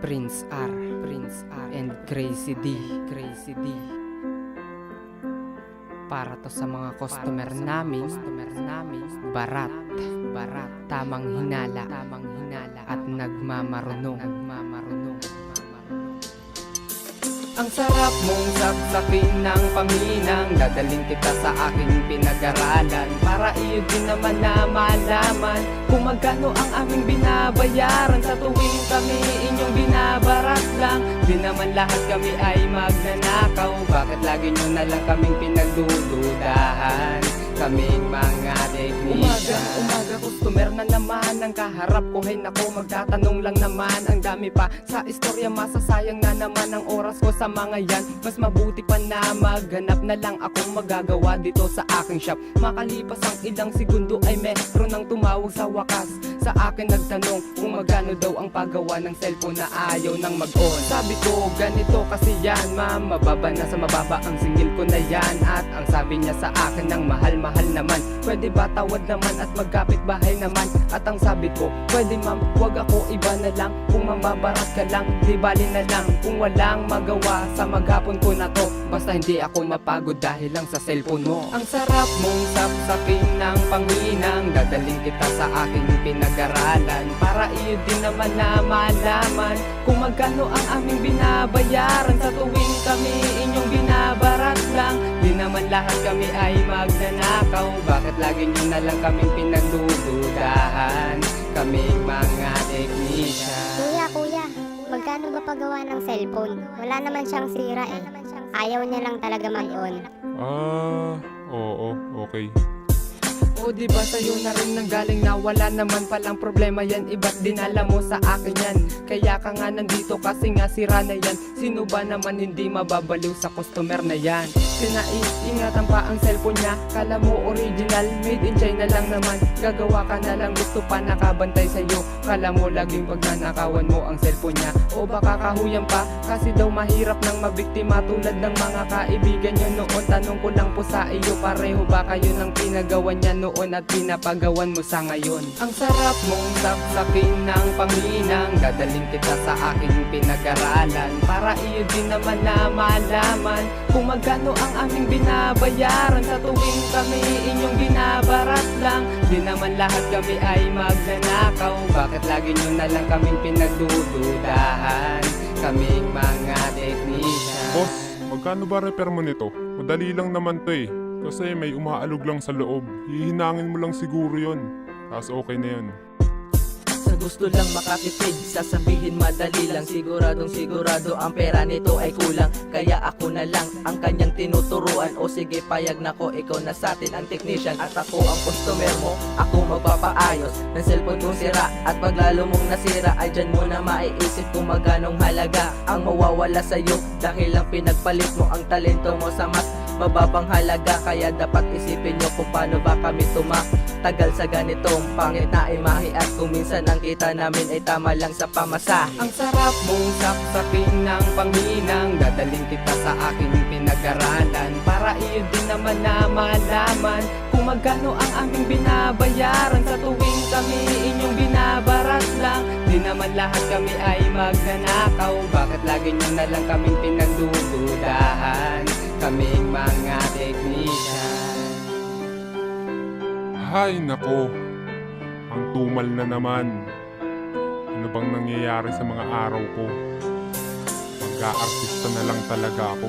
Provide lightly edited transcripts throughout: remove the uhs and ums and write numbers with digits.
Prince R, and Crazy D. Para to sa mga customer namin, barat, tamang hinala, at nagmamarunong. Ang sarap mong sapsapin ng panghinang, dadaling kita sa aking pinag-aralan, para iyo din naman na malaman kung magkano ang aming binabayaran sa tuwing kami inyong binabarat lang. Di naman lahat kami ay magnanakaw, bakit lagi nyo na lang kaming pinagdududahan? Kaming mga technician. Umaga, customer na naman ang kaharap ko. Hay nako, magtatanong lang naman. Ang dami pa sa istorya, masasayang na naman ang oras ko sa mga yan. Mas mabuti pa na maghanap na lang akong magagawa dito sa aking shop. Makalipas ang ilang segundo ay meron nang tumawag sa wakas. Sa akin nagtanong kung magkano daw ang paggawa ng cellphone na ayaw nang mag-on. Sabi ko, ganito kasi yan ma'am, mababa na sa mababa ang singil ko na yan. At ang sabi niya sa akin ng mahal-mahal naman, pwede ba tawad naman at magkapit bahay naman? At ang sabi ko, pwede ma'am, wag ako, iba na lang. Kung mambabarat ka lang, di bali na lang. Kung walang magawa sa maghapon ko na to, basta hindi ako mapagod dahil lang sa cellphone mo. Ang sarap mong sapsapin ng panghinang, dadaling kita sa aking pinag-aralan, para iyo din naman na malaman kung magkano ang aming binabayaran sa tuwing kami inyong binabarat lang. Di naman lahat kami ay magnanakaw, bakit lagi nyo na lang kaming pinagdududahan? Kaming mga technician. Kuya, magkano ba paggawa ng cellphone? Wala naman siyang sira eh. Ayaw niya lang talaga mag-on. Oo, okay. O diba sa'yo na rin nanggaling na wala naman palang problema yan, iba't dinala mo sa akin yan. Kaya ka nga nandito kasi nga sira na yan. Sino ba naman hindi mababaliw sa customer na yan? Sinaiingatan pa ang cellphone niya, kala mo original, made in China lang naman. Gagawa ka na lang, gusto pa nakabantay sa'yo. Kala mo laging pagnanakawan mo ang cellphone niya. O baka kahuyan pa, kasi daw mahirap nang mabiktima tulad ng mga kaibigan nyo noon. Tanong ko lang po sa iyo, pareho ba kayo ng pinagawan niya noon at pinapagawan mo sa ngayon? Ang sarap mong sapsapin ng panghinang, dadaling kita sa aking pinag-aralan, para iyo din naman na malaman kung magkano ang aming binabayaran sa tuwing kami inyong binabarat lang. Di naman lahat kami ay magnanakaw, bakit lagi nyo na lang kaming pinagdududahan? Kaming mga technician. Boss, magkano ba repair mo nito? Madali lang naman to eh. Kasi may umaalog lang sa loob. Hihinangin mo lang siguro yon. Tapos okay na yun. Sa gusto lang makatipid, sasabihin madali lang. Siguradong sigurado ang pera nito ay kulang, kaya ako na lang ang kanyang tinuturuan. O sige, payag na ko, ikaw na sa atin ang technician, at ako ang customer mo. Ako magpapaayos ng cellphone kong sira, at pag lalo mong nasira ay dyan mo na maiisip kung magkanong halaga ang mawawala sa'yo, dahil lang pinagpalit mo ang talento mo sa mas mababang halaga. Kaya dapat isipin nyo kung paano ba kami tagal sa ganitong pangit na imahe, at kung minsan ang kita namin ay tama lang sa pamasa. Ang sarap mong sapsapin ng panghinang, dadaling kita sa aking pinag-aralan, para iyo din naman na malaman kung magkano ang aming binabayaran sa tuwing kami inyong binabarat lang. Di naman lahat kami ay magnanakaw, bakit lagi nyo na lang kaming pinagdududahan? Kaming mga technician. Hay nako, ang tumal na naman. Ano bang nangyayari sa mga araw ko? Mag-aartista na lang talaga ako.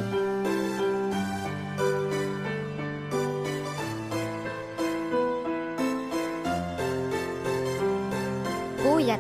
Kuya,